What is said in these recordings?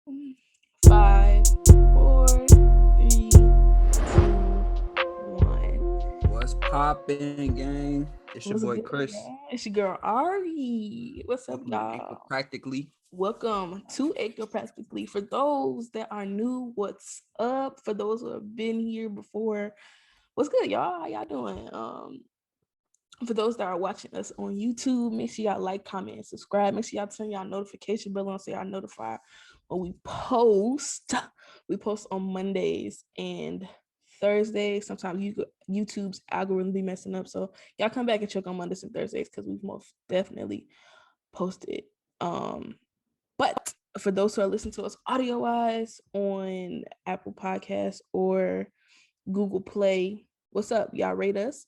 5, 4, 3, 2, 1. What's poppin', gang? It's your What's boy good, Chris. y'all? It's your girl Ari. What's up, Welcome to Anchor y'all? Practically. Welcome to Acre Practically. For those that are new, what's up? For those who have been here before, what's good, y'all? How y'all doing? For those that are watching us on YouTube, make sure y'all like, comment, and subscribe. Make sure y'all turn y'all notification bell on so y'all notified when we post. We post on Mondays and Thursdays. Sometimes YouTube's algorithm be messing up, so y'all come back and check on Mondays and Thursdays because we've most definitely posted. But for those who are listening to us audio wise on Apple Podcasts or Google Play, what's up? Y'all rate us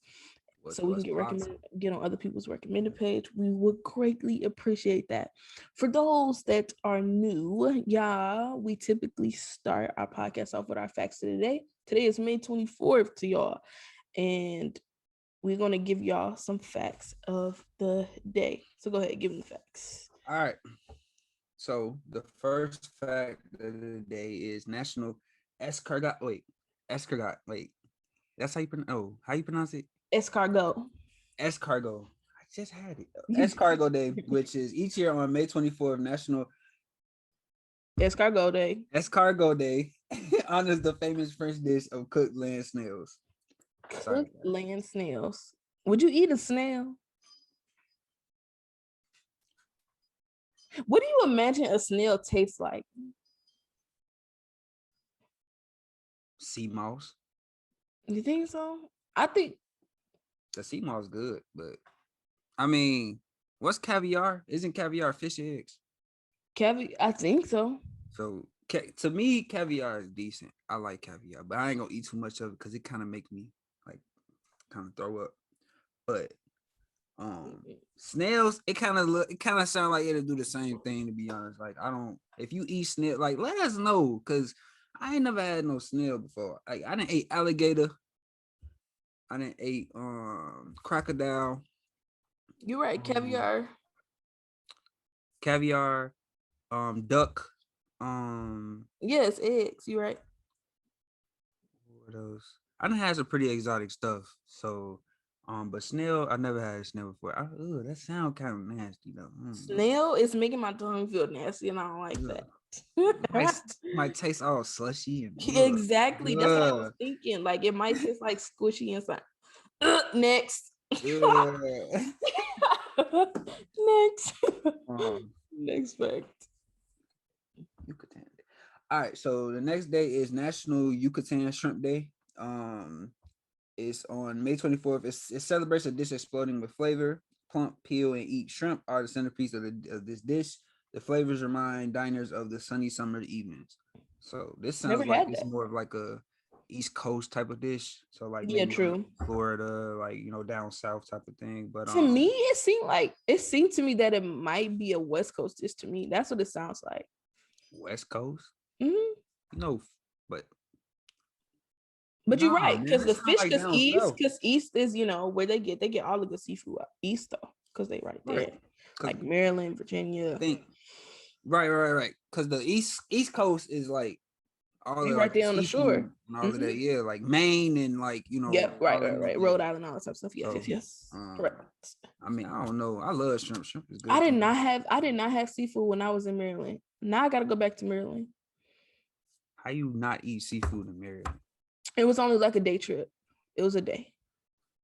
so we can get on other people's recommended page. We would greatly appreciate that. For those that are new, y'all, we typically start our podcast off with our facts of the day. Today is May 24th to y'all, and we're going to give y'all some facts of the day. So go ahead, give them the facts. All right. So the first fact of the day is National Escargot. Escargot. That's how you pronounce. Oh, how you pronounce it? Escargot. Escargot. I just had it. Escargot Day, which is each year on May 24th. National Escargot Day. Escargot Day honors the famous French dish of cooked land snails. Cooked land snails. Would you eat a snail? What do you imagine a snail tastes like? Sea moss. You think so? I think the sea moss good, but I mean, what's caviar? Isn't caviar fish eggs? Caviar, I think so. So to me, caviar is decent. I like caviar, but I ain't gonna eat too much of it because it kind of make me like kind of throw up. But snails, it kind of sound like it'll do the same thing. To be honest, like I don't. If you eat snail, like let us know because I ain't never had no snail before. Like I didn't eat alligator. I didn't eat crocodile. You're right, caviar. Caviar, duck, yes, eggs. You're right. what else? I done had some pretty exotic stuff. So, but snail, I never had a snail before. That sound kind of nasty though. Snail is making my tongue feel nasty, and I don't like that. might taste all slushy and exactly. That's what I was thinking. Like it might taste like squishy inside. Next. Next. Next fact. Yucatan. All right, so the next day is National Yucatan Shrimp Day. It's on May 24th. It celebrates a dish exploding with flavor. Plump, peel, and eat shrimp are the centerpiece of this dish. The flavors remind diners of the sunny summer evenings. So this sounds like it's more of like a East Coast type of dish. So like maybe true. Florida, like down south type of thing. But to me, it seemed to me that it might be a West Coast dish. To me, that's what it sounds like. West Coast, but you're right because the fish, because East is where they get all of the seafood out East though, because they right there, like Maryland, Virginia. Right. Because the East Coast is like all the right there on the shore and all of that, like Maine and like right, Rhode Island, all that type of stuff. Yes. Correct. I mean, I don't know. I love shrimp. Shrimp is good. I did not have seafood when I was in Maryland. Now I got to go back to Maryland. How you not eat seafood in Maryland? It was only like a day trip. It was a day.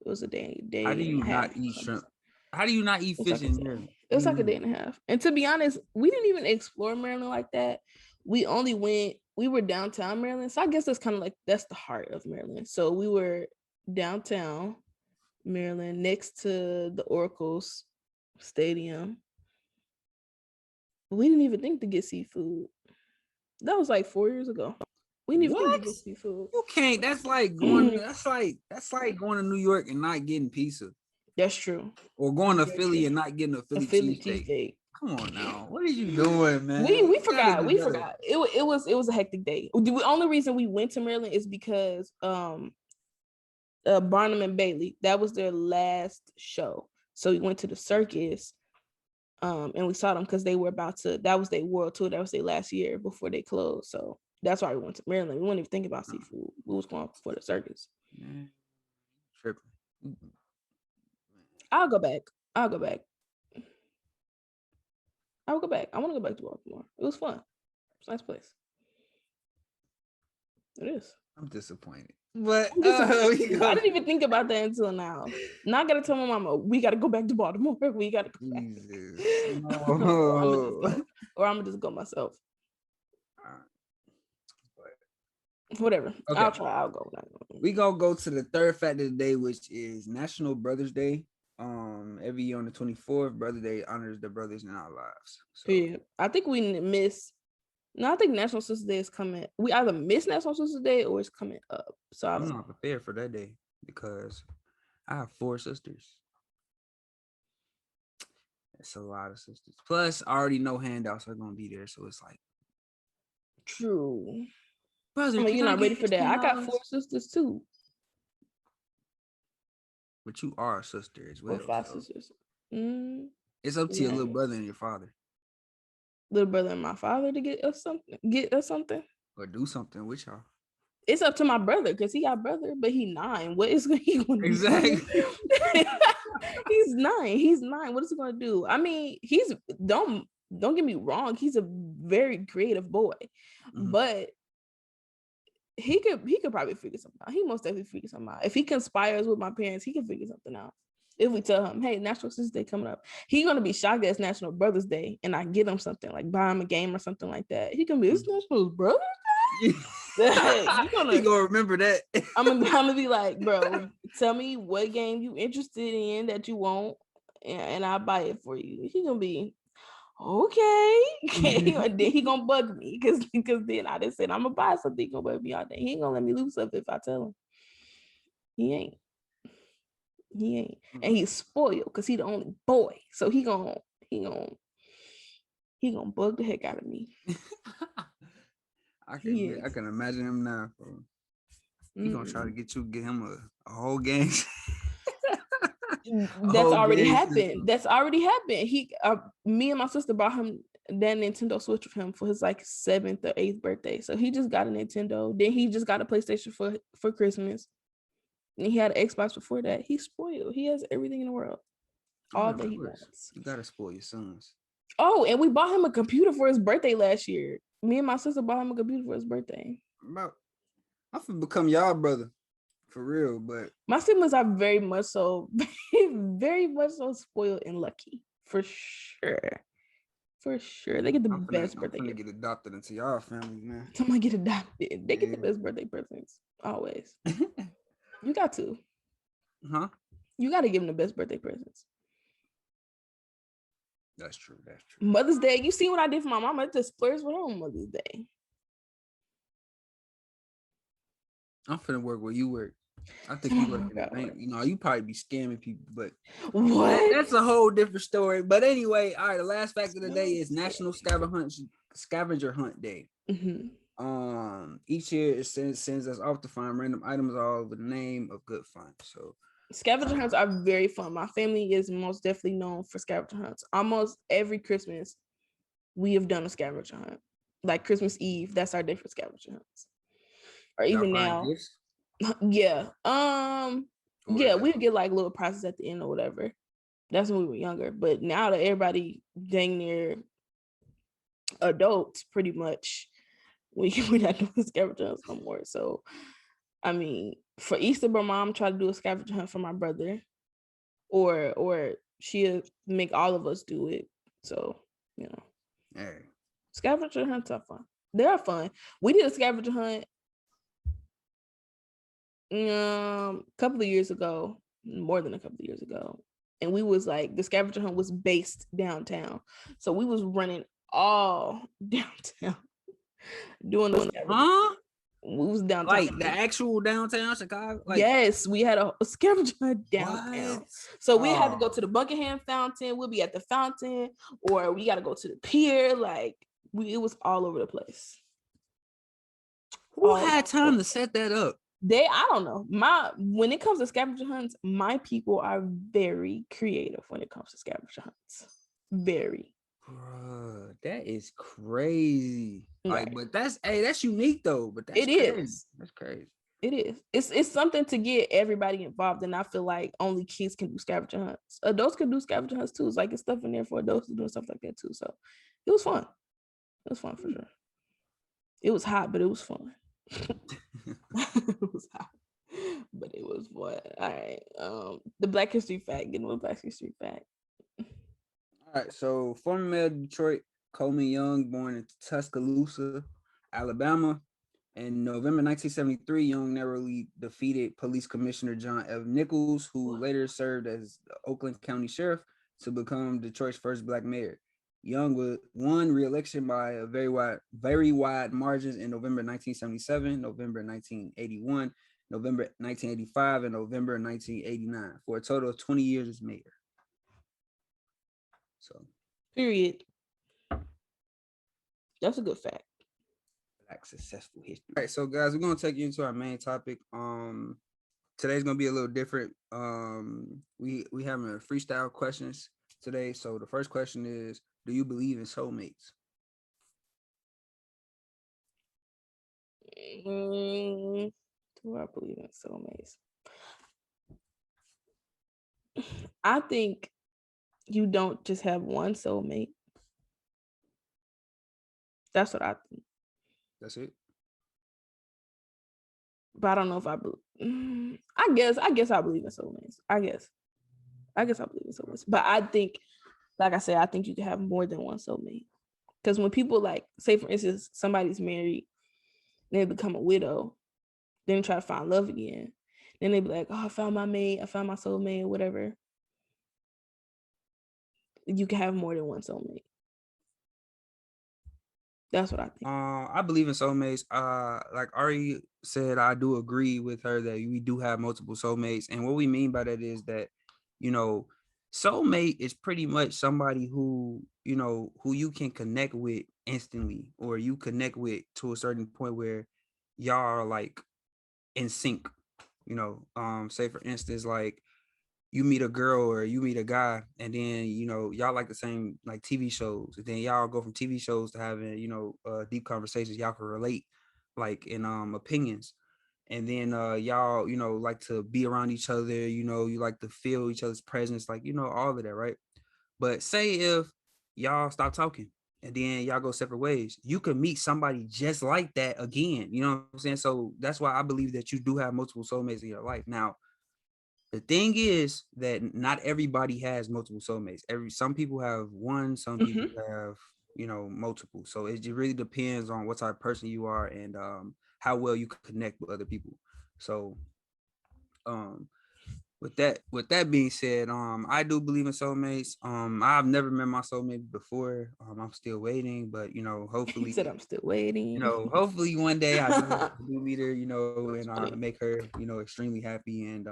How do you not eat shrimp? How do you not eat fish in Maryland? It was like a day and a half. And to be honest, we didn't even explore Maryland like that. We were downtown Maryland. So I guess that's kind of like, that's the heart of Maryland. So we were downtown Maryland next to the Oracles Stadium. We didn't even think to get seafood. That was like 4 years ago. We didn't even think to get seafood. You can't. That's like going. That's like going to New York and not getting pizza. That's true. Or going to Philly and not getting a Philly cheesesteak. Come on now, what are you doing, man? We forgot. It was a hectic day. The only reason we went to Maryland is because Barnum and Bailey, that was their last show. So we went to the circus And we saw them because they were about to. That was their world tour. That was their last year before they closed. So that's why we went to Maryland. We weren't even thinking about seafood. We was going for the circus. Tripping. I'll go back. I'll go back. I'll go back. I want to go back to Baltimore. It was fun. It's a nice place. It is. I'm disappointed. But I didn't even think about that until now. Now I gotta tell my mama we gotta go back to Baltimore. We gotta go back. No. Or I'm gonna just go myself. Whatever. Okay. I'll try. I'll go. We gonna go to the third fact of the day, which is National Brothers Day. Every year on the 24th, Brother Day honors the brothers in our lives. So. Yeah, I think we miss. No, I think National Sister Day is coming. We either miss National Sister Day or it's coming up. So I'm not prepared for that day because I have 4 sisters. It's a lot of sisters. Plus, I already know handouts are gonna be there, so it's like true. Brother, I mean, you're not ready for that. I got 4 sisters too. But you are a sister as well. Or 5 sisters. It's up to your little brother and your father. Little brother and my father to get us something. Or do something with y'all. It's up to my brother because he got brother, but he 9. What is he going to do? Exactly. He's 9. He's 9. What is he going to do? I mean, don't get me wrong. He's a very creative boy, but he could probably figure something out. He most definitely figure something out. If he conspires with my parents, he can figure something out. If we tell him, hey, National Sister Day coming up, he's gonna be shocked that it's National Brothers Day, and I get him something like buy him a game or something like that. He can be, it's National Brothers Day. He gonna remember that. I'm gonna be like, bro, tell me what game you interested in that you want, and I'll buy it for you. He gonna be okay. And then he gonna bug me because then I just said I'm gonna buy something. He gonna bug me all day. He ain't gonna let me lose something if I tell him. He ain't. And he's spoiled because he the only boy. So he gonna bug the heck out of me. I can imagine him now, bro. He gonna try to get him a whole gang. That's already happened. That's already happened. Me and my sister bought him that Nintendo Switch with him for his like 7th or 8th birthday. So he just got a Nintendo. Then he just got a PlayStation for Christmas. And he had an Xbox before that. He's spoiled. He has everything in the world. All that he wants. You gotta spoil your sons. Oh, and we bought him a computer for his birthday last year. Me and my sister bought him a computer for his birthday. I'm gonna become y'all brother. For real, but my siblings are very much so spoiled and lucky. For sure. They get the best birthday. I'm gonna get adopted into y'all family, man. Somebody get adopted. They get the best birthday presents. Always. You got to. Huh? You got to give them the best birthday presents. That's true. Mother's Day. You see what I did for my mama? I just splurged with her on Mother's Day. I'm finna work where you work. I think you work in the bank. You know, you probably be scamming people, but what? That's a whole different story. But anyway, all right. The last fact of the day is National Scavenger Hunt Day. Each year it sends us off to find random items all over the name of good fun. So scavenger hunts are very fun. My family is most definitely known for scavenger hunts. Almost every Christmas, we have done a scavenger hunt. Like Christmas Eve, that's our day for scavenger hunts. Or even now. Yeah. Yeah, we would get like little prizes at the end or whatever. That's when we were younger. But now that everybody dang near adults, pretty much, we're not doing scavenger hunts no more. So, I mean, for Easter, my mom tried to do a scavenger hunt for my brother, or she'll make all of us do it. So, you know, hey. Scavenger hunts are fun. They are fun. We did a scavenger hunt a couple of years ago, more than a couple of years ago, and we was like, the scavenger hunt was based downtown, so we was running all downtown doing the scavenger. We was downtown, like the actual downtown Chicago. Like, yes, we had a scavenger hunt downtown. What? So we had to go to the Buckingham Fountain. We'll be at the fountain, or we got to go to the pier. Like, it was all over the place. Who had time to set that up? I don't know. When it comes to scavenger hunts, my people are very creative when it comes to scavenger hunts. Very. Bruh, that is crazy. Like, Right. but that's unique though. But that's It crazy. is. That's crazy. It is. It's something to get everybody involved, and I feel like only kids can do scavenger hunts. Adults can do scavenger hunts too. It's like it's stuff in there for adults to do and stuff like that too. So it was fun. It was fun for sure. It was hot, but it was fun. It was hot, but it was fun. All right. The Black History fact. Getting a Black History fact. All right, so former mayor of Detroit, Coleman Young, born in Tuscaloosa, Alabama. In November 1973, Young narrowly defeated Police Commissioner John F. Nichols, who later served as the Oakland County Sheriff, to become Detroit's first black mayor. Young won re-election by a very wide margins in November 1977, November 1981, November 1985, and November 1989, for a total of 20 years as mayor. So, Period. That's a good fact. black successful history. All right, so guys, we're gonna take you into our main topic. Today's gonna be a little different. We having a freestyle questions today. So the first question is, do you believe in soulmates? Do I believe in soulmates? I think you don't just have one soulmate. That's what I think. That's it. But I don't know if I believe. I guess I believe in soulmates. I guess I believe in soulmates. But I think, like I said, I think you can have more than one soulmate. Because when people, like, say for instance, somebody's married, they become a widow, then try to find love again. Then they be like, oh, I found my mate, I found my soulmate, whatever. You can have more than one soulmate. That's what I think. I believe in soulmates. Like Ari said, I do agree with her that we do have multiple soulmates, and what we mean by that is that, you know, soulmate is pretty much somebody who, you know, who you can connect with instantly, or you connect with to a certain point where y'all are like in sync. You know, say for instance, like you meet a girl or you meet a guy, and then, you know, y'all like the same like TV shows, and then y'all go from TV shows to having, you know, deep conversations. Y'all can relate like in opinions, and then y'all, you know, like to be around each other. You know, you like to feel each other's presence, like, you know, all of that, right? But say if y'all stop talking and then y'all go separate ways, you could meet somebody just like that again. You know what I'm saying? So that's why I believe that you do have multiple soulmates in your life. Now, the thing is that not everybody has multiple soulmates. Some people have one, some people have, you know, multiple. So it just really depends on what type of person you are, and how well you connect with other people. So um with that being said, I do believe in soulmates. I've never met my soulmate before. I'm still waiting, but, you know, He hopefully, said I'm still waiting. hopefully one day I do meet her, you know, and That's funny. make her, you know, extremely happy, and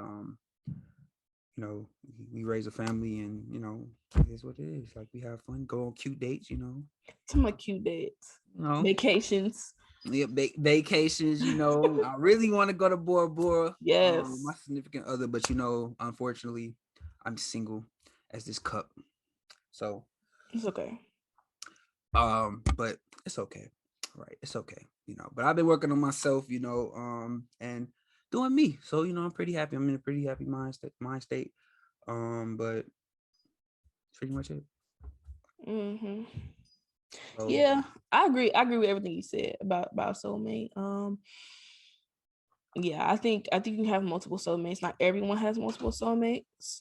you know, we raise a family, and, you know, it is what it is. Like, we have fun, go on cute dates, you know. Some of cute dates, You know, vacations. yeah, vacations, you know. I really want to go to Bora Bora, my Yes, significant other, but, you know, unfortunately, I'm single as this cup. So, it's okay. but it's okay. Right, it's okay, you know. But I've been working on myself, you know, and doing me. So, you know, I'm pretty happy. I'm in a pretty happy mind state. But pretty much it. Mm-hmm. So Yeah, I agree. I agree with everything you said about soulmate. Yeah, I think you have multiple soulmates. Not everyone has multiple soulmates.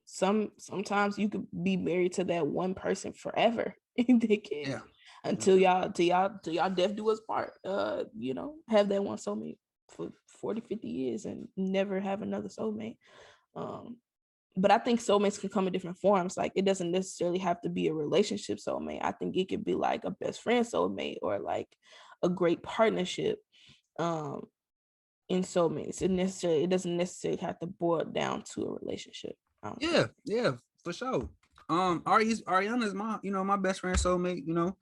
Sometimes you could be married to that one person forever. They can, yeah, until y'all death do us part. You know, have that one soulmate for 40, 50 years and never have another soulmate. Um, but I think soulmates can come in different forms. Like, it doesn't necessarily have to be a relationship soulmate. I think it could be like a best friend soulmate, or like a great partnership. Um, in soulmates, it doesn't necessarily have to boil down to a relationship. I don't think. yeah, for sure. Ariana's my, you know, my best friend soulmate, you know.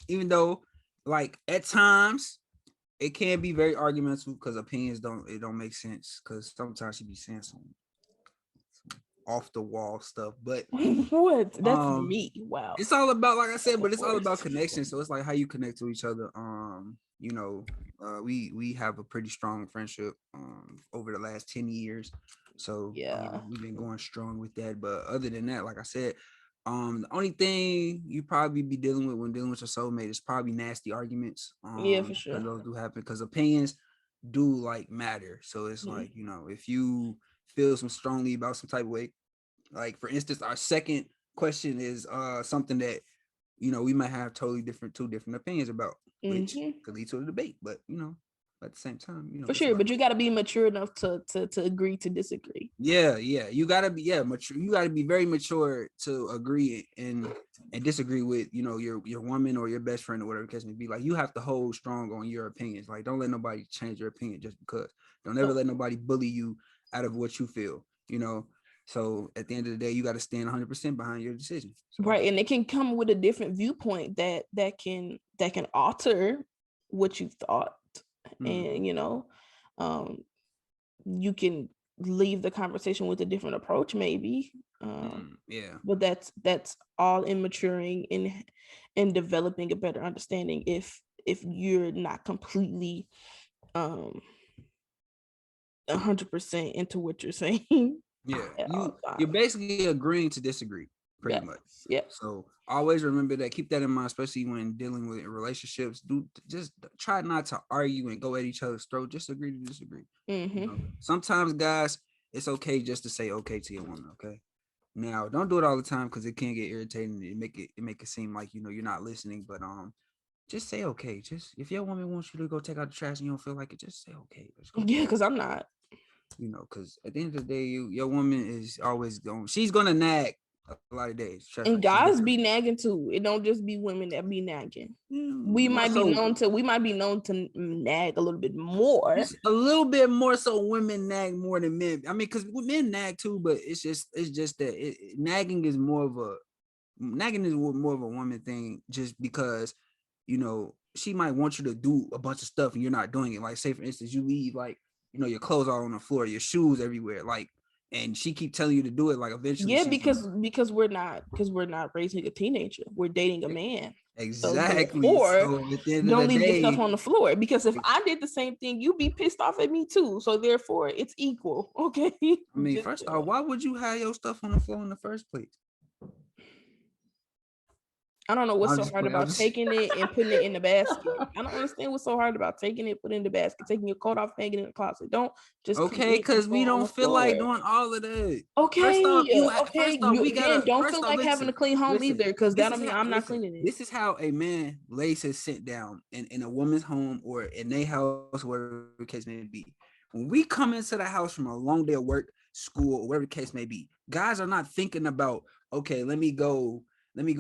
Even though, like, at times it can be very argumentative because opinions don't make sense, because sometimes she be saying some off the wall stuff. But What? That's me. Wow. it's all about, like I said, but Of it's all about course. connection. So it's like how you connect to each other. We have a pretty strong friendship over the last 10 years. So Yeah. we've been going strong with that. But other than that, like I said, the only thing you probably be dealing with when dealing with your soulmate is probably nasty arguments. Yeah, for Because sure. those do happen, because opinions do like matter. So it's like, if you feel some strongly about some type of way, like for instance, our second question is something that we might have totally two different opinions about, which could lead to a debate. But at the same time, For it's sure, about, but you got to be mature enough to agree to disagree. yeah, you gotta be mature. You gotta be very mature to agree and disagree with your woman or your best friend or whatever the case may be. Like, you have to hold strong on your opinions. Like, don't let nobody change your opinion just because. Don't ever let nobody bully you out of what you feel. So at the end of the day, you got to stand 100% behind your decision. So. Right, and it can come with a different viewpoint that can alter what you thought, and you can leave the conversation with a different approach, maybe. But that's all in maturing and developing a better understanding. If you're not completely 100% into what you're saying. You're basically agreeing to disagree, pretty much. Yeah. So always remember that. Keep that in mind, especially when dealing with relationships. Just try not to argue and go at each other's throat. Just agree to disagree. Sometimes, guys, it's okay just to say okay to your woman. Okay. Now, don't do it all the time, because it can get irritating. It make it seem like you're not listening. But just say okay. Just if your woman wants you to go take out the trash and you don't feel like it, just say okay. Yeah, because I'm not. Because at the end of the day, your woman is always she's gonna nag a lot of days. And guys be nagging too. It don't just be women that be nagging. We might be known to nag a little bit more. Just a little bit more, so women nag more than men. I mean, because men nag too, but it's just that nagging is more of a woman thing, just because she might want you to do a bunch of stuff and you're not doing it. Like, say for instance, you leave like your clothes all on the floor, your shoes everywhere, like, and she keep telling you to do it. Like, eventually, because we're not raising a teenager, we're dating a man. Exactly. So at the end of don't leave your stuff on the floor, because if I did the same thing, you'd be pissed off at me too. So therefore, it's equal. Okay. I mean, first off, why would you have your stuff on the floor in the first place? I don't know what's so hard about taking it and putting it in the basket. I don't understand what's so hard about taking it, putting it in the basket, taking your coat off, hanging it in the closet. Don't just because we don't feel like doing all of that. Okay, first off, we gotta don't feel like having a clean home either, because that'll mean I'm not cleaning it. This is how a man lays his scent down in a woman's home or in their house, whatever the case may be. When we come into the house from a long day of work, school, or whatever the case may be, guys are not thinking about, okay, let me go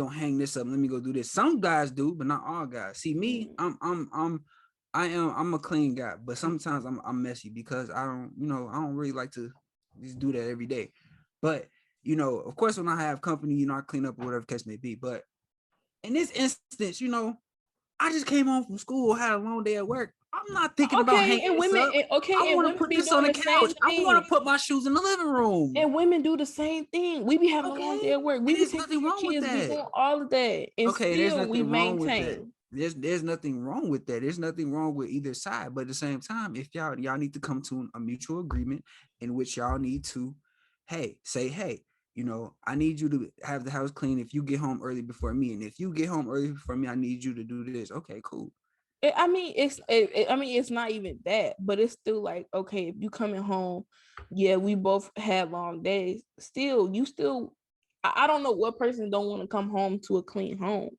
hang this up, let me go do this. Some guys do, but not all guys. See, me, I'm a clean guy, but sometimes I'm messy, because I don't really like to just do that every day. But of course, when I have company, I clean up or whatever the case may be. But in this instance, I just came home from school, had a long day at work. I'm not thinking about hanging this up. I want to put this on the couch. I want to put my shoes in the living room. And women do the same thing. We be having a long day at work. We be taking our kids, we doing all of that, and still we maintain. There's nothing wrong with that. There's nothing wrong with either side. But at the same time, if y'all need to come to a mutual agreement in which y'all need to, say, I need you to have the house clean if you get home early before me, and if you get home early before me, I need you to do this. Okay, cool. It's not even that, but it's still like, okay, if you coming home, yeah, we both had long days. I don't know what person don't want to come home to a clean home.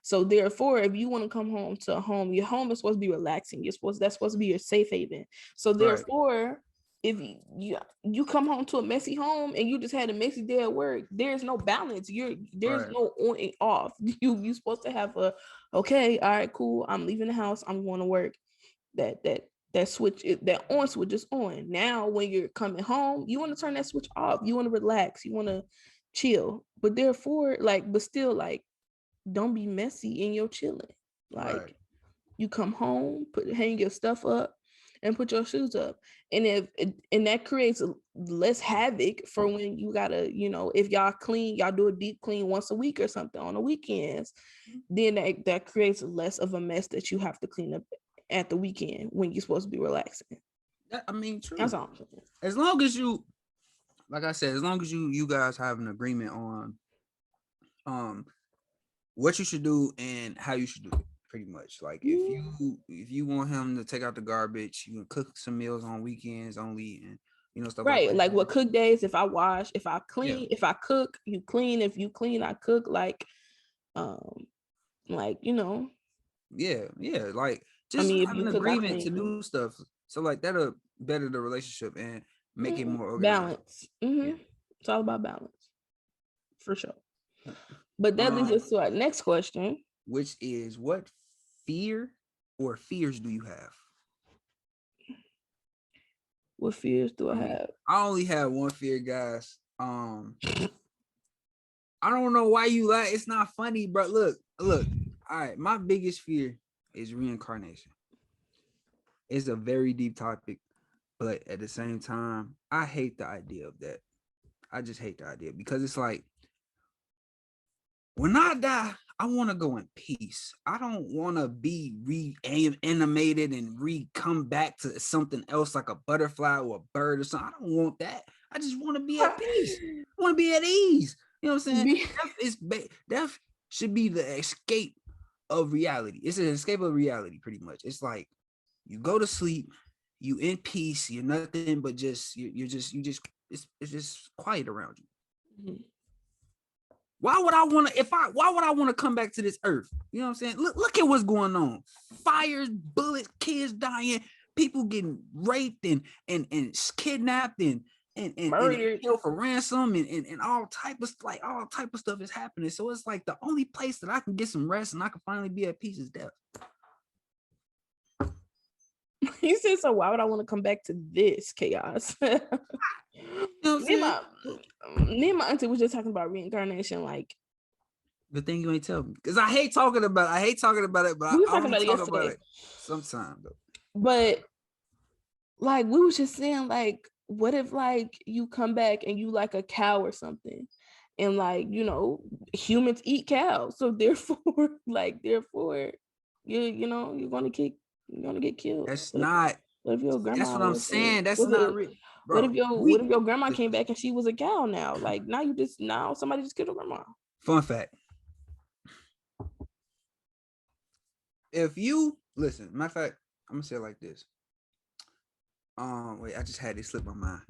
So therefore, if you want to come home to a home, your home is supposed to be relaxing. That's supposed to be your safe haven. So therefore, if you come home to a messy home and you just had a messy day at work, there's no balance. There's no on and off. You supposed to have a, okay, all right, cool, I'm leaving the house, I'm going to work. That switch, that on switch is on. Now when you're coming home, you want to turn that switch off. You want to relax, you want to chill. But therefore, but still, don't be messy in your chilling. You come home, hang your stuff up, and put your shoes up. And that creates less havoc for when you gotta, if y'all clean, y'all do a deep clean once a week or something on the weekends, then that creates less of a mess that you have to clean up at the weekend when you're supposed to be relaxing. True. That's all. As long as you, like I said, as long as you guys have an agreement on what you should do and how you should do it, pretty much. Like if you want him to take out the garbage, you can cook some meals on weekends only, and stuff right, like that. like what cook days, if I wash, if I clean, Yeah. if I cook, you clean, if you clean, I cook. Yeah, like I just mean, if have you an cook, I agreement to clean. do stuff, so like that'll better the relationship and make it more organized. Balance. Yeah. It's all about balance, for sure. But that leads us to our next question, which is, what fear or fears do you have? what fears do I have? I only have one fear, guys. I don't know why you laugh. It's not funny, bro. Look. All right, my biggest fear is reincarnation. It's a very deep topic, but at the same time, I hate the idea of that. I just hate the idea because it's like, when I die, I want to go in peace. I don't want to be reanimated and come back to something else like a butterfly or a bird or something. I don't want that. I just want to be at peace. I want to be at ease. You know what I'm saying? Death should be the escape of reality. It's an escape of reality, pretty much. It's like you go to sleep, you in peace, you're nothing but just it's just quiet around you. Mm-hmm. Why would I want to come back to this earth? You know what I'm saying? Look at what's going on. Fires, bullets, kids dying, people getting raped and kidnapped and held for ransom and all type of stuff is happening. So it's like the only place that I can get some rest and I can finally be at peace is death. You said, so why would I want to come back to this chaos? Me and my auntie was just talking about reincarnation. Like, good thing you ain't tell me, because I hate talking about it, but we I only talk yesterday. about it sometimes though. But like, we was just saying, like, what if like you come back and you like a cow or something, and like, humans eat cows, so therefore you're gonna get killed. That's not. What if your grandma? That's what I'm saying. That's not real. What if your grandma came back and she was a cow now? Like, now somebody just killed your grandma. Fun fact. If you listen, matter of fact, I'm gonna say it like this. Wait, I just had it slip my mind.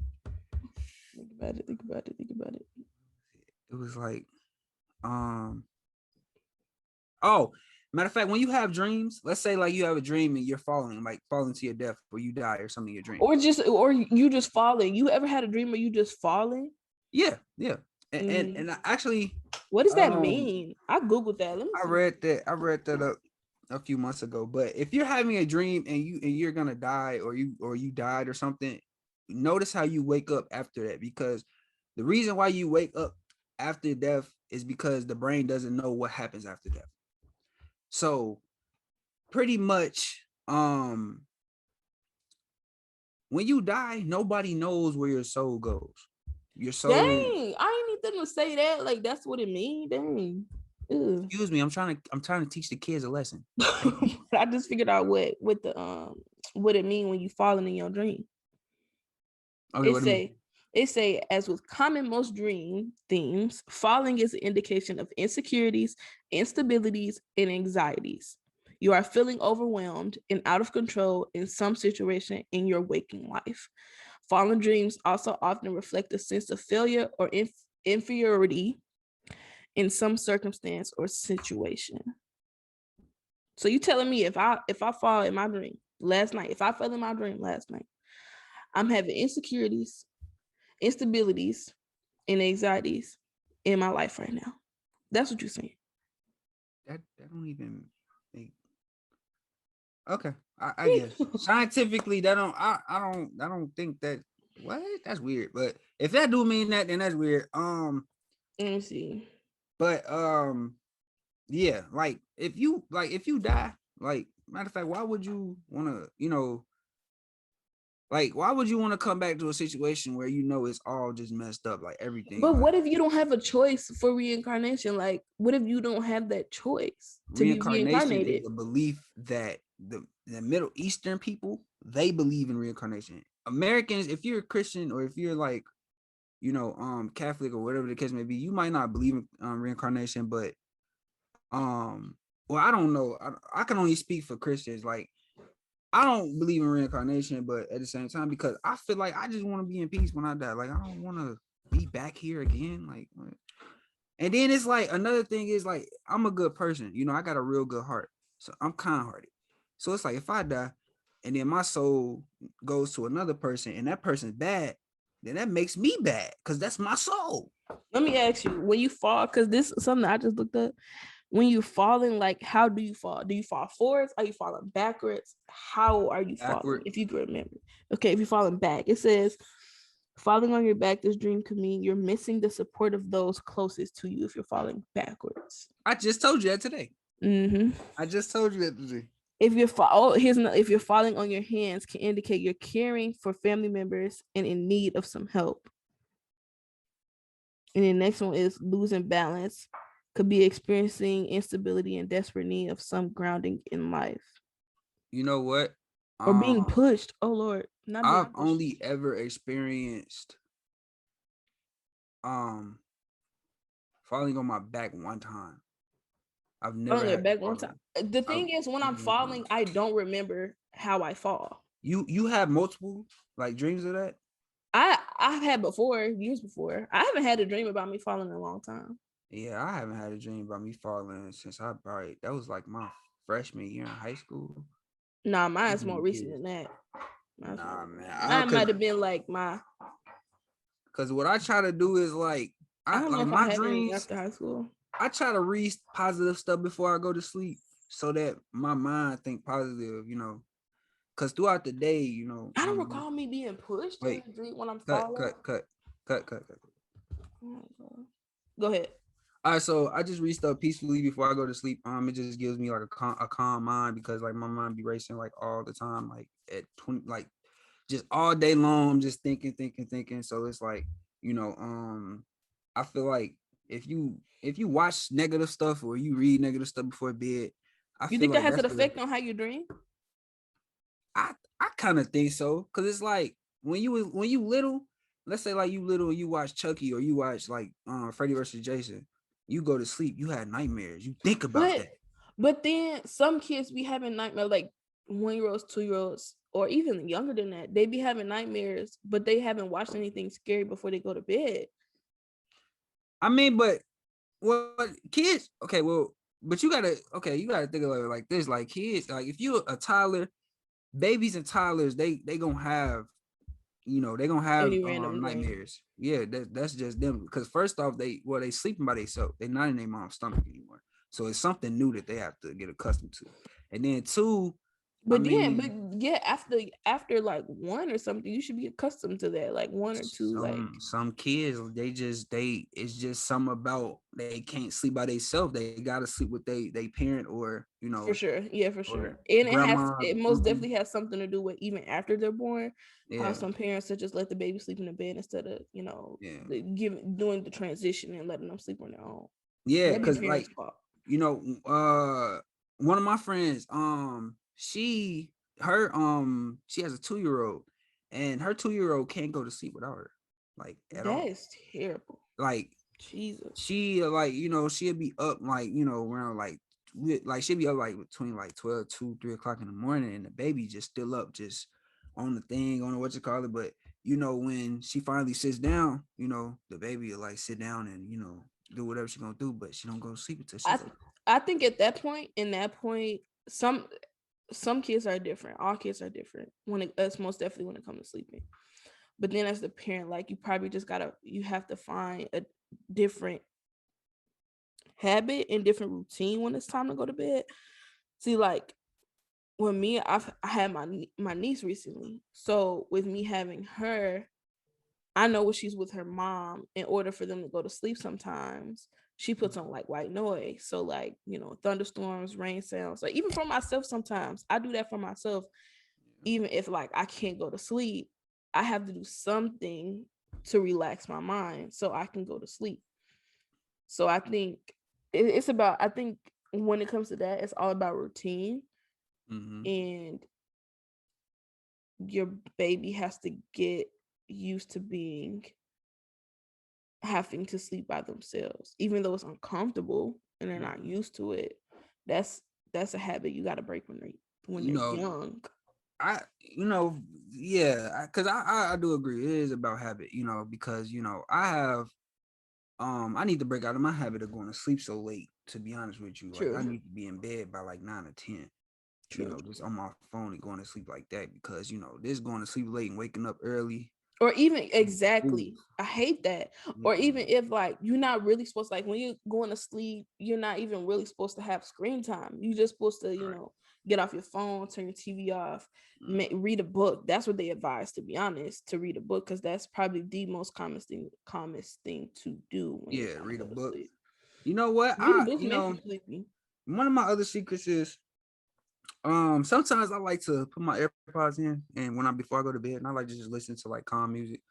Think about it. It was like, matter of fact, when you have dreams, let's say like you have a dream and you're falling to your death, or you die or something in your dream, or you just falling. You ever had a dream where you just falling? Yeah. And actually, what does that mean? I googled that. I read that up a few months ago. But if you're having a dream and you're gonna die, or you died or something, notice how you wake up after that, because the reason why you wake up after death is because the brain doesn't know what happens after death. So pretty much, when you die, nobody knows where your soul goes. Your soul. Dang, I ain't need them to say that. Like, that's what it means. Dang. Ew. Excuse me, I'm trying to teach the kids a lesson. I just figured out what it mean when you falling in your dream. Okay, it say, as with common most dream themes, falling is an indication of insecurities, instabilities, and anxieties. You are feeling overwhelmed and out of control in some situation in your waking life. Fallen dreams also often reflect a sense of failure or inferiority in some circumstance or situation. So you telling me if I fall in my dream last night, if I fell in my dream last night, I'm having insecurities, instabilities, and anxieties in my life right now. That's what you're saying. That don't even make. Okay, I guess scientifically that I don't think that. What? That's weird. But if that do mean that, then that's weird. Let me see. But yeah, like if you die, like, matter of fact, why would you want to Like, why would you want to come back to a situation where you know it's all just messed up, like everything? But Like, what if you don't have a choice for reincarnation? Like, what if you don't have that choice to be reincarnation is reincarnated? the belief that the Middle Eastern people, they believe in reincarnation. Americans, if you're a Christian or if you're like, Catholic or whatever the case may be, you might not believe in reincarnation, but well, I don't know. I can only speak for Christians. Like, I don't believe in reincarnation, but at the same time, because I feel like I just want to be in peace when I die. Like, I don't want to be back here again. Like, and then it's like another thing is like I'm a good person. I got a real good heart, so I'm kind-hearted. So it's like if I die, and then my soul goes to another person, and that person's bad, then that makes me bad because that's my soul. Let me ask you, when you fall, because this is something I just looked up. When you're falling, like, how do you fall? Do you fall forwards? Are you falling backwards? How are you falling? Backward. If you can remember. Okay, if you're falling back, it says falling on your back, this dream could mean you're missing the support of those closest to you if you're falling backwards. I just told you that today. Mm-hmm. I just told you that today. If you're falling on your hands, can indicate you're caring for family members and in need of some help. And the next one is losing balance, could be experiencing instability and desperate need of some grounding in life. You know what? Or being pushed. Oh Lord, not being I've pushed. only ever experienced falling on my back one time. I've never had back one time. The thing is, when I'm falling, I don't remember how I fall. You have multiple like dreams of that? I've had years before. I haven't had a dream about me falling in a long time. Yeah, I haven't had a dream about me falling since that was like my freshman year in high school. Nah, mine's more recent than that. Nah, man. Mine might have been like because what I try to do is like I don't know like if my I had any dreams after high school. I try to read positive stuff before I go to sleep so that my mind think positive, because throughout the day, I don't recall me being pushed in a dream when I'm falling. Cut. Go ahead. All right, so I just read stuff peacefully before I go to sleep. It just gives me like a calm mind because like my mind be racing like all the time, like at 20, like just all day long. I'm just thinking. So it's like, I feel like if you watch negative stuff or you read negative stuff before bed, I You feel think that like has that's an effect on how you dream? I kind of think so, because it's like when you little, let's say like you little, you watch Chucky or you watch like Freddy versus Jason, you go to sleep, you had nightmares, you think about that. But then some kids be having nightmares, like 1-year-olds, 2-year-olds, or even younger than that. They be having nightmares, but they haven't watched anything scary before they go to bed. I mean, but what kids? Okay, well, but you gotta think of it like this: like kids, like if you're a toddler, babies and toddlers, they gonna have, they gonna have Any random nightmares. Yeah, that's just them. Because first off, they sleeping by themselves. They're not in their mom's stomach anymore. So it's something new that they have to get accustomed to. And then two, But after like 1 or something, you should be accustomed to that. Like 1 or 2, like some kids, it's just something about they can't sleep by themselves. They gotta sleep with they parent or for sure, yeah, for sure. And grandma. it most definitely has something to do with even after they're born. Yeah. How some parents will just let the baby sleep in the bed instead of doing the transition and letting them sleep on their own. Yeah, because like one of my friends, she has a 2-year-old, and her 2-year-old can't go to sleep without her, like at all. That is terrible. Like Jesus. She like she'll be up like around like she'll be up like between like 12, 2, 3 o'clock in the morning, and the baby just still up, just on the thing, on what you call it. But when she finally sits down, the baby will like sit down and do whatever she's gonna do, but she don't go to sleep until she. I think at that point, some kids are different. All kids are different that's most definitely when it comes to sleeping. But then as the parent, like you probably just you have to find a different habit and different routine when it's time to go to bed. See, like with me, I had my niece recently. So with me having her, I know when she's with her mom, in order for them to go to sleep sometimes, she puts on like white noise. So like, thunderstorms, rain sounds. Like even for myself, sometimes I do that for myself. even if like I can't go to sleep, I have to do something to relax my mind so I can go to sleep. So I think it's about, I think when it comes to that, it's all about routine, Mm-hmm. and your baby has to get used to being having to sleep by themselves, even though it's uncomfortable and they're not used to it. That's that's a habit you got to break when You they're know, young. I, you know, yeah, because I do agree. It is about habit, because I have, I need to break out of my habit of going to sleep so late. To be honest with you, like I True, need to be in bed by like 9 or 10. true. Just on my phone and going to sleep like that because this going to sleep late and waking up early. Or even Ooh, exactly, I hate that. Or mm-mm. even if like you're not really supposed to, like when you're going to sleep, you're not even really supposed to have screen time. You're just supposed to, Right. get off your phone, turn your TV off, Mm. read a book. That's what they advise, to be honest, to read a book, because that's probably the most calmest thing to do when you're Yeah, trying to read a go to book. sleep. You know what? Read a book make you sleepy. One of my other secrets is sometimes I like to put my AirPods in and before I go to bed and I like to just listen to like calm music.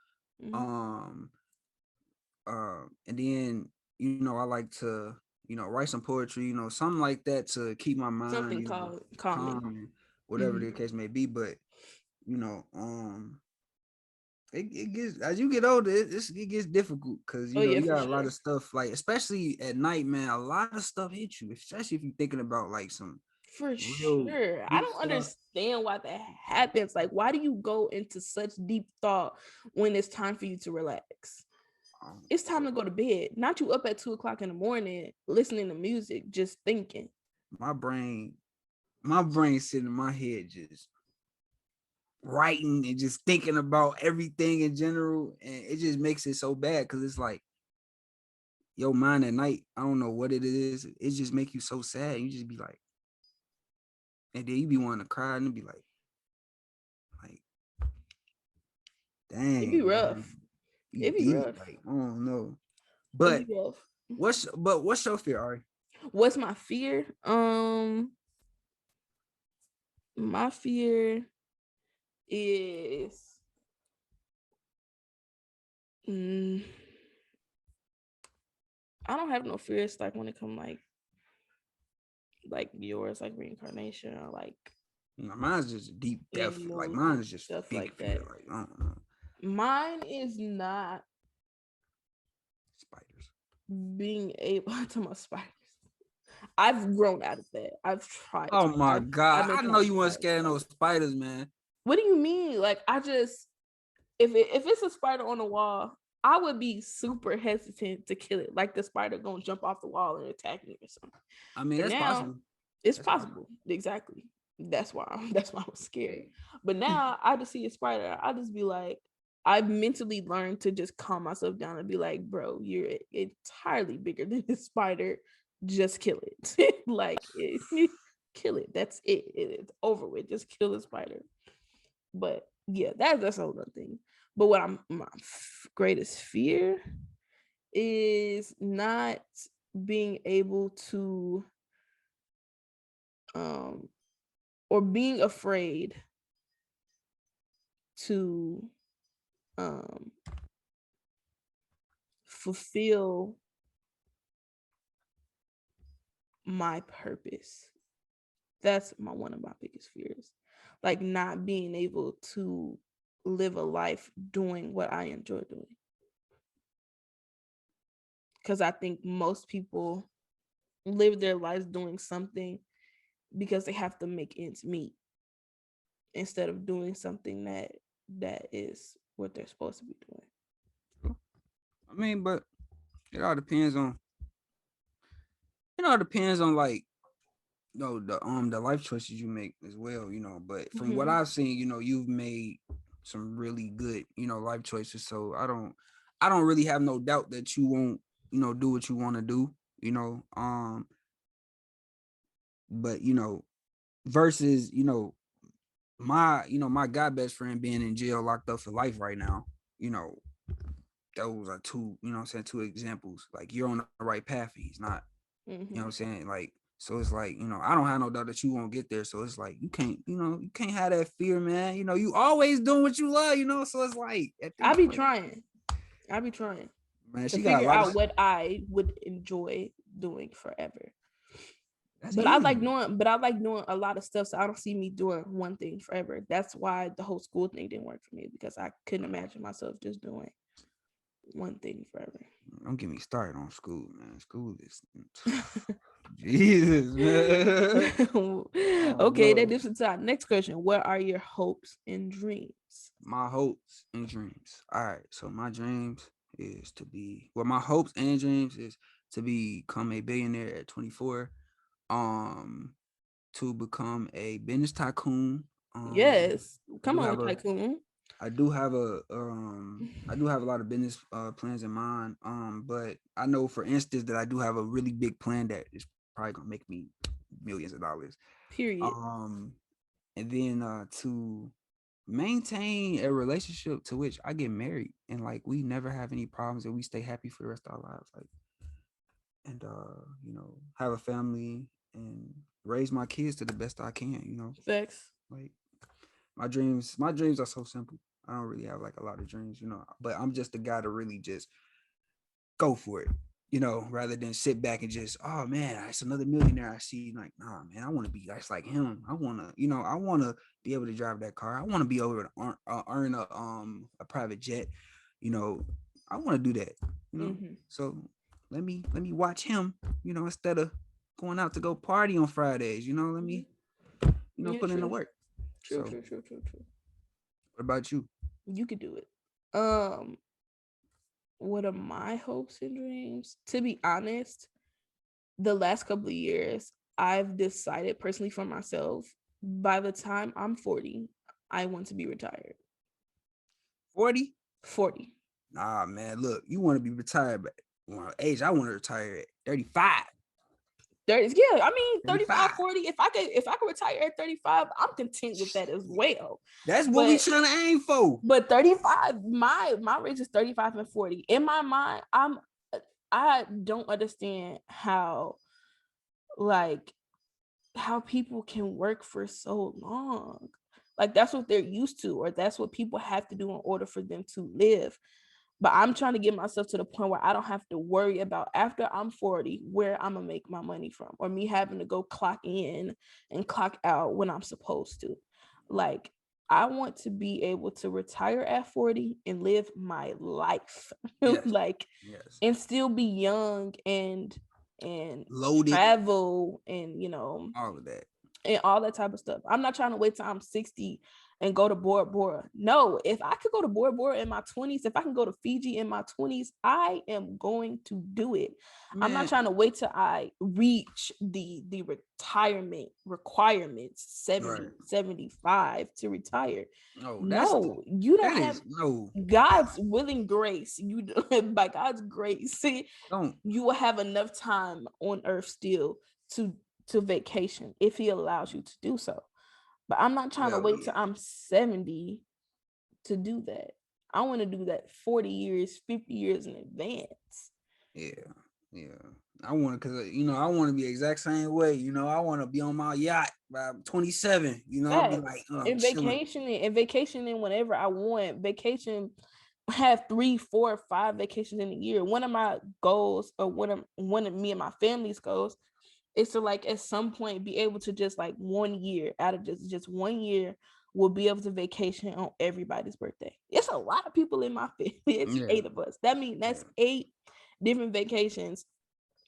Mm-hmm. Um and then I like to write some poetry, something like that to keep my mind, Something called calming. calm and whatever Mm-hmm. the case may be. But you know, it gets, as you get older, it gets difficult because Oh yeah, you for got a lot sure. of stuff, like especially at night, man. A lot of stuff hits you, especially if you're thinking about like some For real sure. I deep don't stuff. understand why that happens. Like, why do you go into such deep thought when it's time for you to relax? It's time Bro, to go to bed. Not you up at 2 o'clock in the morning listening to music, just thinking. my brain, my brain sitting in my head just writing and just thinking about everything in general, and it just makes it so bad because it's like your mind at night. I don't know what it is. It just make you so sad. You just be like, and then you be wanting to cry and be like, It'd be dang, man, rough. you It'd be deep. rough. Like, I don't know. It'd But be rough. what's your fear, Ari? What's my fear? My fear is mm, I don't have no fears like when it come like yours, like reincarnation or like Mine's just deep death. Like animals mine and is just stuff big like fear. that. Like I don't know, Mine is not spiders. being able to my spiders. I've grown out of that. I've tried Oh to. my I god, know I how know to you weren't fight scared of no spiders. spiders, man. What do you mean? Like I just if it's a spider on the wall, I would be super hesitant to kill it. Like the spider gonna jump off the wall and attack me or something. I mean, But that's now possible. it's That's possible. possible. Exactly. That's why I was scared. Hey. But now I just see a spider. I just be like, I mentally learned to just calm myself down and be like, bro, you're entirely bigger than this spider. Just kill it. Kill it. That's it. It's over with. Just kill the spider. But yeah, that's a whole other thing. But what my greatest fear is not being able to um or being afraid to um fulfill my purpose. That's one of my biggest fears. Like not being able to live a life doing what I enjoy doing. Because I think most people live their lives doing something because they have to make ends meet instead of doing something that is what they're supposed to be doing. I mean, but it all depends on like the life choices you make as well, but from what Mm-hmm. I've seen, you've made some really good, life choices. So I don't really have no doubt that you won't, do what you want to do, but versus, my god best friend being in jail locked up for life right now, you know, those are two examples. Like you're on the right path and he's not, Mm-hmm. saying? Like, So it's like, I don't have no doubt that you won't get there. So it's like you can't have that fear, man. You always doing what you love, So it's like I be trying man, to she got a figure lot of out what I would enjoy doing forever. that's But easy. I like doing a lot of stuff. So I don't see me doing one thing forever. That's why the whole school thing didn't work for me, because I couldn't imagine myself just doing one thing forever. Don't get me started on school, man. School is Jesus, man. Oh Okay, that no. dips into our next question. What are your hopes and dreams? My hopes and dreams. All right. So my dreams is to be my hopes and dreams is to become a billionaire at 24. To become a business tycoon. Yes, I come do on, have tycoon. I do have a lot of business plans in mind. But I know for instance that I do have a really big plan that is probably gonna make me millions of dollars. Period. And then to maintain a relationship to which I get married and like we never have any problems and we stay happy for the rest of our lives. Like and have a family and raise my kids to the best I can. Facts. Like my dreams are so simple. I don't really have like a lot of dreams, but I'm just the guy to really just go for it, rather than sit back and just, oh man, it's another millionaire I see. Like, nah, man, I want to be that's like him. I want to be able to drive that car. I want to be able to earn a private jet. You know, I want to do that. Mm-hmm. So let me watch him. Instead of going out to go party on Fridays. Let me Yeah, put in the true. work. True, So, true, true, true, true. what about you? You could do it. Um, what are my hopes and dreams? To be honest, the last couple of years, I've decided personally for myself, by the time I'm 40, I want to be retired. 40? 40. Nah, man. Look, you want to be retired, but age, I want to retire at 35. 30, yeah, I mean 35, 35. 40. If I could retire at 35, I'm content with that as well. That's what we But trying to aim for. but 35, my range is 35 and 40. In my mind, I don't understand like how people can work for so long. Like that's what they're used to, or that's what people have to do in order for them to live. But I'm trying to get myself to the point where I don't have to worry about after I'm 40 where I'm gonna make my money from, or me having to go clock in and clock out when I'm supposed to. Like I want to be able to retire at 40 and live my life. Yes. Like Yes. and still be young and Loaded. travel and All of that. and all that type of stuff. I'm not trying to wait till I'm 60 and go to Bora Bora. No, if I could go to Bora Bora in my 20s, if I can go to Fiji in my 20s, I am going to do it. Man. I'm not trying to wait till I reach the retirement requirements, 70, Right. 75 to retire. No, You don't that have is no. God's willing grace. You by God's grace, Don't. you will have enough time on earth still to vacation if he allows you to do so. But I'm not trying to Well, wait yeah. till I'm 70 to do that. I want to do that 40 years, 50 years in advance. Yeah. Yeah. I want to, cause I want to be the exact same way. I want to be on my yacht by 27. I'll be like, And chilling. vacationing whenever I want. Vacation, have 3, 4, 5 vacations in a year. One of my goals, or one of me and my family's goals, is to like at some point be able to just like 1 year out of just 1 year we'll be able to vacation on everybody's birthday. It's a lot of people in my family. It's Yeah. 8 of us. That means that's 8 different vacations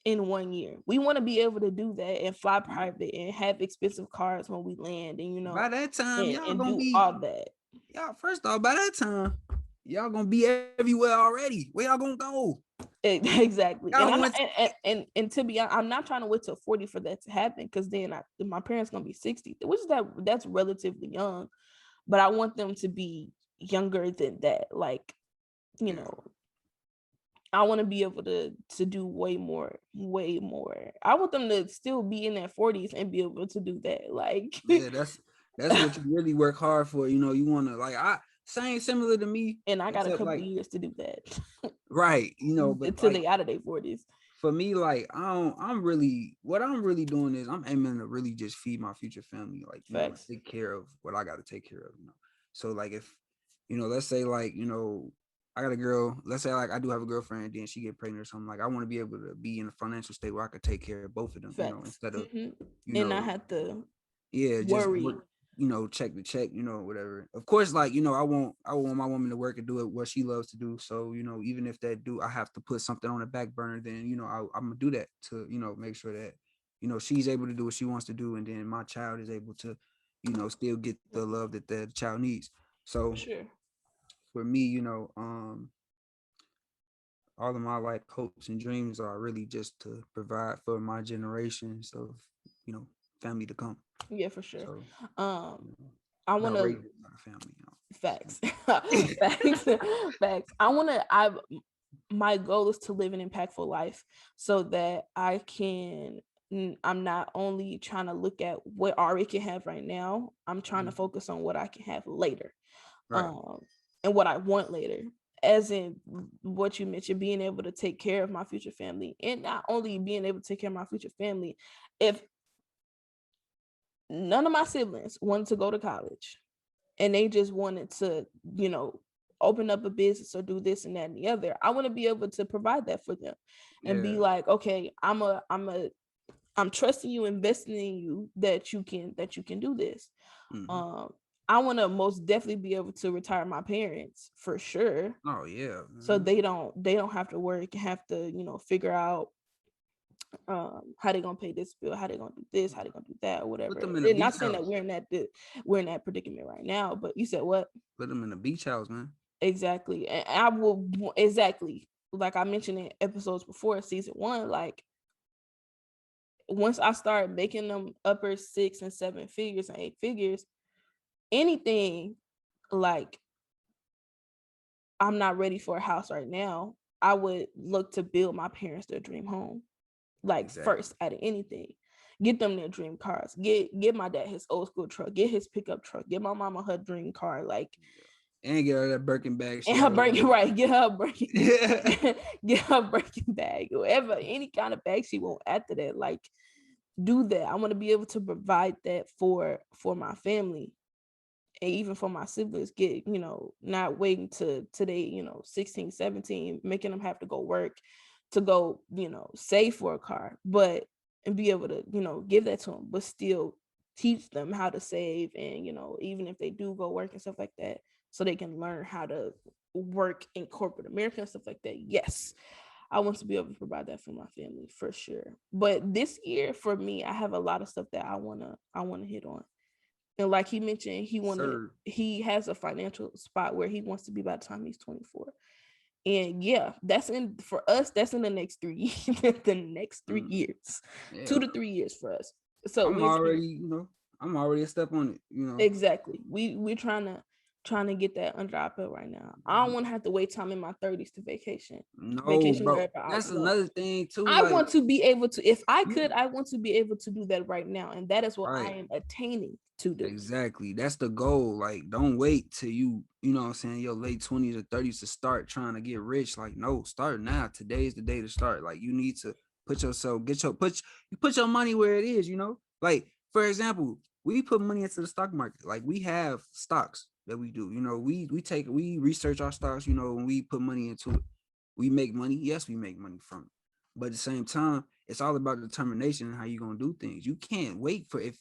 in 1 year. We want to be able to do that and fly private and have expensive cars when we land and By that time, y'all and gonna do be all that. y'all. First off, by that time, y'all gonna be everywhere already. Where y'all gonna go? Exactly. Y'all And I'm went not, and to be honest, I'm not trying to wait till 40 for that to happen, because then my parents gonna be 60, which is that's relatively young, but I want them to be younger than that. Like, I want to be able to do way more. I want them to still be in their 40s and be able to do that. Like, yeah, that's what you really work hard for. You want to similar to me, and I got a except couple like years to do that. right, but Until like they out of their 40s. for me, like I'm really what I'm really doing is I'm aiming to really just feed my future family, like Facts. take care of what I got to take care of. So like if let's say like I got a girl. Let's say like I do have a girlfriend, and then she get pregnant or something. Like I want to be able to be in a financial state where I could take care of both of them. Facts. Instead of you And I know had to yeah, just worry. work, check to check, whatever. Of course, like, I want my woman to work and do it what she loves to do. So, even if that I have to put something on the back burner, then, I'm gonna do that to, make sure that, she's able to do what she wants to do. And then my child is able to, still get the love that the child needs. For So sure. for me, all of my like hopes and dreams are really just to provide for my generations of, you know, family to come. Yeah, for sure. So, Um, you know, I not wanna raised by a family, facts. Facts. Facts. My goal is to live an impactful life so that I'm not only trying to look at what Ari can have right now, I'm trying to focus on what I can have later. Right. Um and what I want later. As in what you mentioned, being able to take care of my future family, and not only being able to take care of my future family, if none of my siblings wanted to go to college and they just wanted to, open up a business or do this and that and the other, I want to be able to provide that for them and be Yeah. like, okay, I'm trusting you, investing in you that you can do this. Mm-hmm. Um, I want to most definitely be able to retire my parents for sure, Oh yeah. so Mm-hmm. they don't have to work and have to figure out how they gonna pay this bill, how they gonna do this, how they gonna do that, or Put whatever. them in a And not beach saying that house. we're in that predicament right now, but you said what? Put them in a beach house, man. Exactly. And I will exactly, like I mentioned in episodes before season 1, like once I start making them upper 6 and 7 figures and 8 figures, anything, like, I'm not ready for a house right now, I would look to build my parents their dream home, like Exactly. first out of anything. Get them their dream cars. Get my dad his old school truck. Get his pickup truck. Get my mama her dream car. Like, And get her that Birkin bag and she her always Birkin, wanted. right? Get her a Birkin, Yeah. get her a Birkin bag, whatever, any kind of bag she want after that. Like, do that. I want to be able to provide that for my family, and even for my siblings. Get, not waiting to they, 16, 17, making them have to go work to go, save for a car, but and be able to, give that to them, but still teach them how to save. And even if they do go work and stuff like that, so they can learn how to work in corporate America and stuff like that. Yes, I want to be able to provide that for my family for sure. But this year for me, I have a lot of stuff that I wanna hit on. And like he mentioned, Sir. he has a financial spot where he wants to be by the time he's 24. And yeah, that's in for us, that's in the next 3 years, the next three Mm. years, Yeah. 2 to 3 years for us. So I'm we're trying. already, I'm already a step on it. Exactly. We're trying to get that under our belt right now. I don't want to have to wait till I'm in my 30s to No, vacation bro. wherever I That's want. another thing too. I Like want to be able to, if I you could, I want to be able to do that right now. And that is what I right. am attaining to do. Exactly. That's the goal. Like, don't wait till what I'm saying, your late 20s or 30s to start trying to get rich. Like, no, start now. Today is the day to start. Like, you need to put your money where it is. Like, for example, we put money into the stock market. Like, we have stocks that we do. We research our stocks, when we put money into it. We make money. Yes, we make money from it. But at the same time, it's all about determination and how you gonna do things. You can't wait for if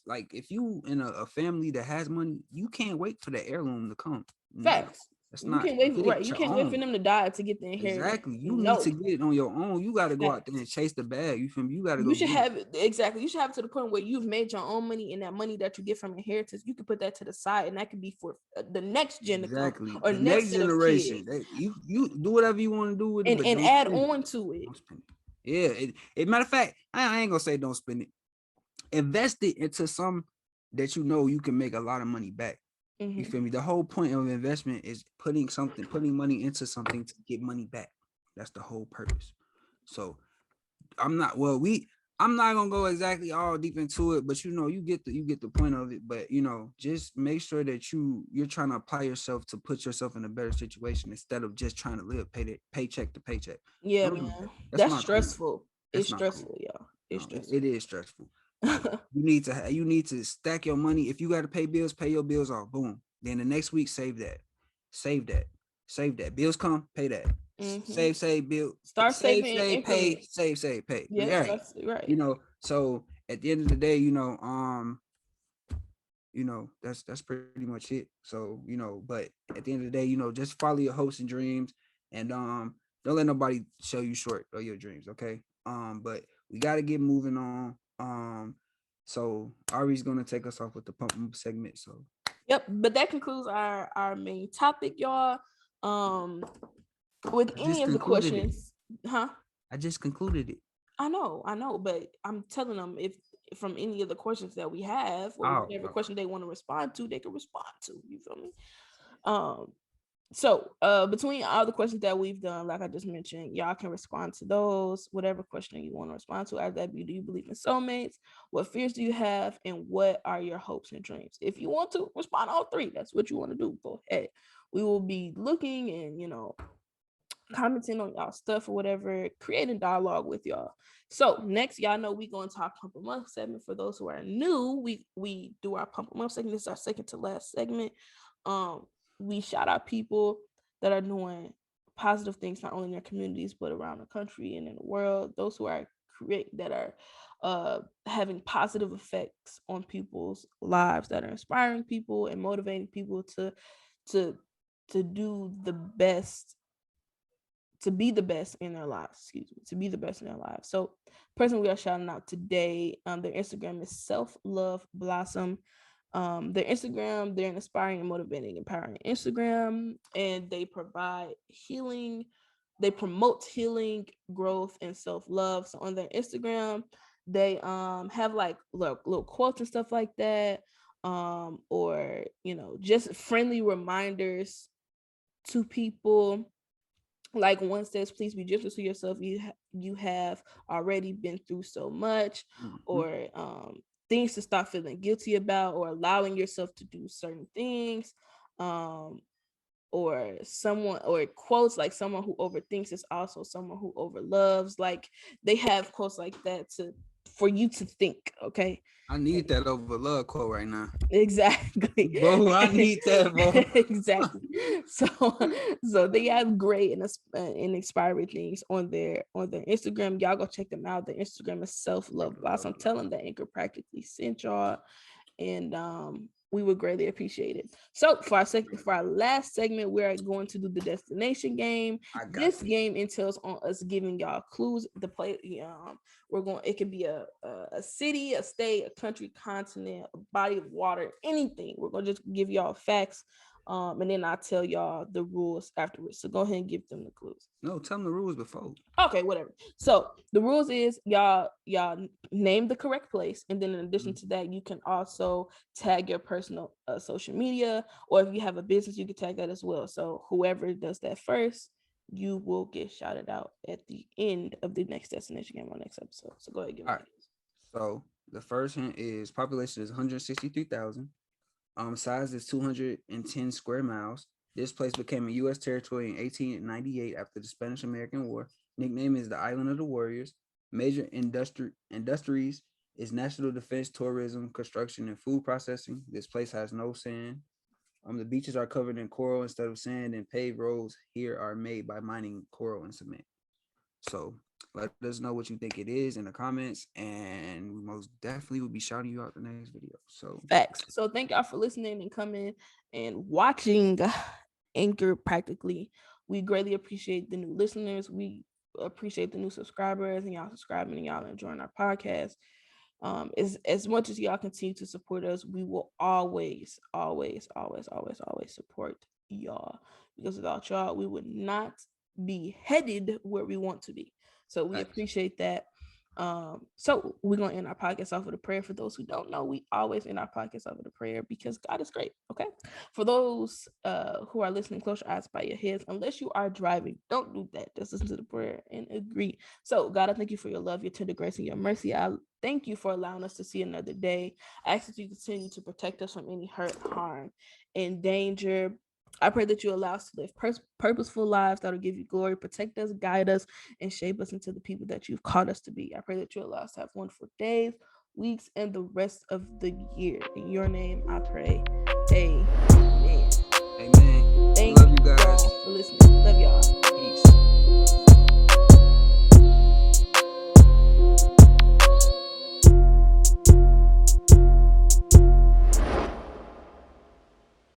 you in a family that has money, you can't wait for the heirloom to come. No, Facts. that's You not can't wait, get right? it You your can't wait for own. them to die to get the inheritance. Exactly. You need No. to get it on your own. You got to go out there Facts. and chase the bag. You feel me? You got to You go should get it. have it exactly. You should have it to the point where you've made your own money, and that money that you get from inheritance, you can put that to the side, and that could be for the next gen to come Exactly. or The next next set of generation. kids, You do whatever you want to do with it, and but and don't add spend it. on to it. Don't spend it. Yeah. Matter of fact, I ain't gonna say don't spend it. Invest it into some that you can make a lot of money back. You Mm-hmm. feel me? The whole point of investment is putting money into something to get money back. That's the whole purpose. So I'm not gonna go exactly all deep into it, but you get the point of it. But just make sure that you're trying to apply yourself to put yourself in a better situation instead of just trying to live paycheck to paycheck. Yeah, Don't do man, that. That's that's my opinion. stressful. It's That's not cool. stressful, y'all. It's No, stressful. it is stressful. Like you need to stack your money. If you got to pay bills, pay your bills off. Boom. Then the next week, save that, save that, save that. Bills come, pay that. Mm-hmm. Save, bill, Start save, saving in save, pay, increments. save, pay. Yep, Right. right. So at the end of the day, that's pretty much it. So but at the end of the day, just follow your hopes and dreams, and don't let nobody show you short of your dreams. Okay. But we got to get moving on. So Ari's gonna take us off with the pump segment. So Yep, but that concludes our main topic, y'all. Um, with I any just of the concluded it. questions, huh? I just concluded it. I know, but I'm telling them if from any of the questions that we have, or Oh, whatever oh. question they want to respond to, they can respond to. You feel me? Um, so between all the questions that we've done, like I just mentioned, y'all can respond to those, whatever question you want to respond to. As that be, do you believe in soulmates? What fears do you have? And what are your hopes and dreams? If you want to respond all three, that's what you want to do. Go ahead. We will be looking and commenting on y'all stuff or whatever, creating dialogue with y'all. So next, y'all know we going to our pump a month segment. For those who are new, we do our pump a month segment. This is our second to last segment. We shout out people that are doing positive things not only in their communities but around the country and in the world. Those who are having positive effects on people's lives, that are inspiring people and motivating people to do the best, to be the best in their lives, to be the best in their lives. So person we are shouting out today, their Instagram is Self Love Blossom. Their Instagram, they're an inspiring and motivating, empowering Instagram, and they provide healing. They promote healing, growth, and self-love. So on their Instagram, they have like little quotes and stuff like that, or just friendly reminders to people. Like one says, please be gentle to yourself. You have already been through so much. Mm-hmm. Or things to stop feeling guilty about, or allowing yourself to do certain things. Or someone, or quotes like, someone who overthinks is also someone who overloves. Like they have quotes like that for you to think. Okay. I need that over love quote right now. Exactly. Bro, I need that, bro. Exactly. So they have great and inspiring things on their Instagram. Y'all go check them out. Their Instagram is Self Love Blossom. Tell them that Anchor practically sent y'all, and we would greatly appreciate it. So for our last segment, we're going to do the destination game. This game entails on us giving y'all clues. The play, it could be a city, a state, a country, continent, a body of water, anything. We're gonna just give y'all facts, and then I'll tell y'all the rules afterwards. So go ahead and give them the clues. No, tell them the rules before. Okay, whatever. So the rules is y'all name the correct place, and then in addition to that, you can also tag your personal social media, or if you have a business, you can tag that as well. So whoever does that first, you will get shouted out at the end of the next destination game on next episode. So go ahead, give me. All right. So the first hint is population is 163,000. Size is 210 square miles. This place became a U.S. territory in 1898 after the Spanish-American War. Nickname is the Island of the Warriors. Major industries is national defense, tourism, construction, and food processing. This place has no sand. The beaches are covered in coral instead of sand, and paved roads here are made by mining coral and cement. So let us know what you think it is in the comments, and we most definitely will be shouting you out the next video. So facts. So thank y'all for listening and coming and watching Anchor practically. We greatly appreciate the new listeners. We appreciate the new subscribers, and y'all subscribing and y'all enjoying our podcast. As much as y'all continue to support us, we will always support y'all, because without y'all, we would not be headed where we want to be. So we appreciate that. So we're gonna end our podcast off with a prayer. For those who don't know, we always end our podcast off with a prayer because God is great. Okay. For those who are listening, close your eyes, by your heads. Unless you are driving, don't do that. Just listen to the prayer and agree. So God, I thank you for your love, your tender grace, and your mercy. I thank you for allowing us to see another day. I ask that you continue to protect us from any hurt, harm, and danger. I pray that you allow us to live purposeful lives that'll give you glory, protect us, guide us, and shape us into the people that you've called us to be. I pray that you allow us to have wonderful days, weeks, and the rest of the year. In your name, I pray. Amen. Amen. Thank Love you y'all guys. for listening. Love y'all. Peace.